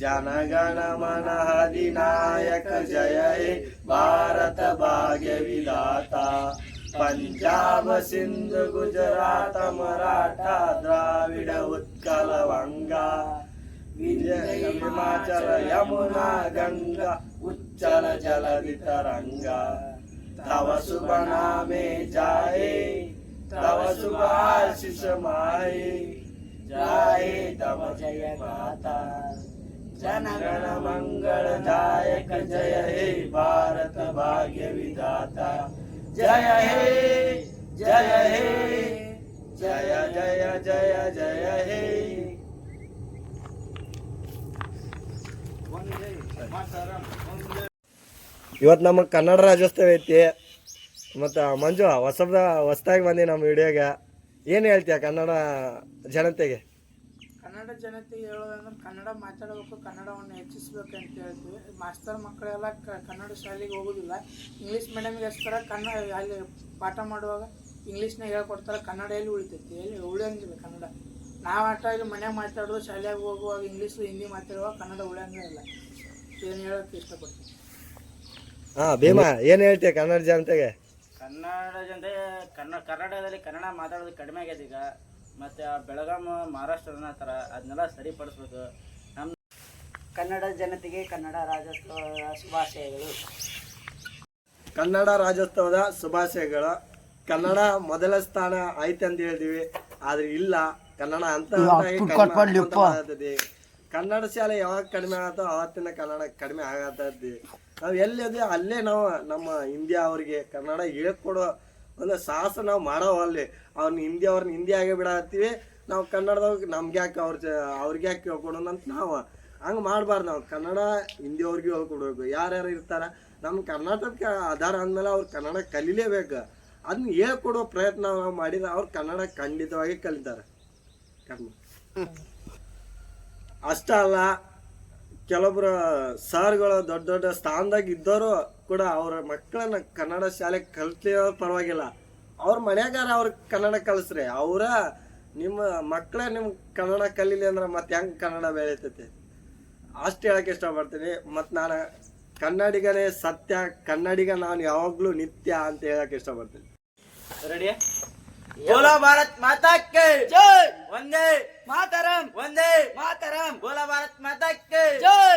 ಜನಗಣ ಮನ अधिनायक जय हे भारत भाग्य विधाता पंजाब सिंध गुजरात मराठा द्राविड उत्कल वंगा विजय हिमाचल यमुना गंगा उच्चल जलधि तरंगा तव शुभ नामे जाए तव शुभ आशीष माए जाए तव जय गाथा जनगण मंगलदायक जय हे भारत भाग्य विधाता जय हे जय हे जय जय जय जय हे ಇವತ್ತು ನಮ್ಮ ಕನ್ನಡ ರಾಜ್ಯೋತ್ಸವ ಐತಿ ಮತ್ತು ಮಂಜು ಹೊಸದಾಗಿ ಬಂದಿ ನಮ್ಮ ವಿಡಿಯೋಗೆ ಏನು ಹೇಳ್ತೀಯ ಕನ್ನಡ ಜನತೆಗೆ? ಕನ್ನಡ ಜನತೆಗೆ ಹೇಳೋದಂದ್ರೆ ಕನ್ನಡ ಮಾತಾಡಬೇಕು, ಕನ್ನಡವನ್ನು ಹೆಚ್ಚಿಸ್ಬೇಕು ಅಂತ ಹೇಳ್ತೀವಿ. ಮಾಸ್ತರ್ ಮಕ್ಕಳೆಲ್ಲ ಕನ್ನಡ ಶಾಲೆಗೆ ಹೋಗೋದಿಲ್ಲ, ಇಂಗ್ಲೀಷ್ ಮೀಡಿಯಮ್ಗೆ ಹಚ್ತಾರೆ. ಕನ್ನಡ ಅಲ್ಲಿ ಪಾಠ ಮಾಡುವಾಗ ಇಂಗ್ಲೀಷ್ನಾಗ ಹೇಳ್ಕೊಡ್ತಾರೆ, ಕನ್ನಡ ಎಲ್ಲಿ ಉಳಿತೈತಿ, ಎಲ್ಲಿ ಉಳಿಯಂಗಿಲ್ಲ ಕನ್ನಡ. ನಾವು ಆಟ ಇಲ್ಲಿ ಮನ್ಯಾಗ ಮಾತಾಡೋದು, ಶಾಲೆಗೆ ಹೋಗುವಾಗ ಇಂಗ್ಲೀಷು ಹಿಂದಿ ಮಾತಾಡುವಾಗ ಕನ್ನಡ ಉಳಿಯಂಗಿಲ್ಲ. ಏನು ಹೇಳೋಕ್ಕೆ ಇಷ್ಟಪಡ್ತೀನಿ. ಹಾಂ ಭೀಮಾ, ಏನು ಹೇಳ್ತೀಯ ಕನ್ನಡ ಜನತೆಗೆ? ಕನ್ನಡ ಜನತೆ ಕರ್ನಾಟಕದಲ್ಲಿ ಕನ್ನಡ ಮಾತಾಡೋದು ಕಡಿಮೆ ಆಗ್ಯದ ಈಗ. ಮತ್ತು ಬೆಳಗಾಂ ಮಹಾರಾಷ್ಟ್ರದ ಥರ ಅದನ್ನೆಲ್ಲ ಸರಿಪಡಿಸ್ಬೇಕು. ನಮ್ಮ ಕನ್ನಡ ಜನತೆಗೆ ಕನ್ನಡ ರಾಜ್ಯೋತ್ಸವದ ಶುಭಾಶಯಗಳು. ಕನ್ನಡ ರಾಜ್ಯೋತ್ಸವದ ಶುಭಾಶಯಗಳು. ಕನ್ನಡ ಮೊದಲ ಸ್ಥಾನ ಐತೆ ಅಂತ ಹೇಳ್ತೀವಿ, ಆದ್ರೆ ಇಲ್ಲ, ಕನ್ನಡ ಅಂತ ಕನ್ನಡ ಶಾಲೆ ಯಾವಾಗ ಕಡಿಮೆ ಆಗತ್ತೋ ಅವತ್ತಿನ ಕನ್ನಡ ಕಡಿಮೆ ಆಗತ್ತದ್ದಿ. ನಾವು ಎಲ್ಲಿದ್ವಿ ಅಲ್ಲೇ ನಾವು ನಮ್ಮ ಇಂಡಿಯಾ ಅವ್ರಿಗೆ ಕನ್ನಡ ಹೇಳ್ಕೊಡೋ ಒಂದು ಸಾಹಸ ನಾವು ಮಾಡೋ ಅಲ್ಲಿ. ಅವ್ರನ್ನ ಹಿಂದಿ ಆಗೇ ಬಿಡತ್ತೀವಿ ನಾವು. ಕನ್ನಡದವ್ರಿಗೆ ನಮ್ಗೆ ಯಾಕೆ ಅವ್ರಿಗೆ ಯಾಕೆ ಹೇಳ್ಕೊಡೋಣ ಅಂತ ನಾವು ಹಂಗೆ ಮಾಡಬಾರ್ದು. ನಾವು ಕನ್ನಡ ಹಿಂದಿ ಅವ್ರಿಗೆ ಹೇಳ್ಕೊಡ್ಬೇಕು. ಯಾರ್ಯಾರು ಇರ್ತಾರೆ ನಮ್ಮ ಕರ್ನಾಟಕಕ್ಕೆ ಆಧಾರ ಅಂದಮೇಲೆ ಅವ್ರು ಕನ್ನಡ ಕಲೀಲೇಬೇಕು. ಅದನ್ನ ಹೇಳ್ಕೊಡೋ ಪ್ರಯತ್ನ ನಾವು ಮಾಡಿದ್ರೆ ಅವ್ರು ಕನ್ನಡ ಖಂಡಿತವಾಗಿ ಕಲಿತಾರೆ. ಅಷ್ಟೇ ಅಲ್ಲ, ಕೆಲವೊಬ್ರು ಸರ್ಗಳು ದೊಡ್ಡ ದೊಡ್ಡ ಸ್ಥಾನದಾಗ ಇದ್ದವರು ಕೂಡ ಅವ್ರ ಮಕ್ಕಳನ್ನ ಕನ್ನಡ ಶಾಲೆ ಕಲ್ತಿರೋ ಪರವಾಗಿಲ್ಲ, ಅವ್ರ ಮನ್ಯಾಗಾರ ಅವ್ರಿಗೆ ಕನ್ನಡ ಕಲಿಸ್ರಿ. ಅವರ ನಿಮ್ಮ ಮಕ್ಕಳೇ ನಿಮ್ಗೆ ಕನ್ನಡ ಕಲೀಲಿ ಅಂದ್ರೆ ಮತ್ತೆ ಹೆಂಗೆ ಕನ್ನಡ ಬೆಳೀತೈತಿ? ಅಷ್ಟು ಹೇಳಕ್ಕೆ ಇಷ್ಟಪಡ್ತೀನಿ. ಮತ್ತು ನಾನು ಕನ್ನಡಿಗನೇ ಸತ್ಯ, ಕನ್ನಡಿಗ ನಾನು ಯಾವಾಗಲೂ ನಿತ್ಯ ಅಂತ ಹೇಳಕ್ಕೆ ಇಷ್ಟಪಡ್ತೀನಿ. ರೆಡಿ? बोलो भारत माता के जय, वंदे मातरम, वंदे मातरम, बोलो भारत माता के जय.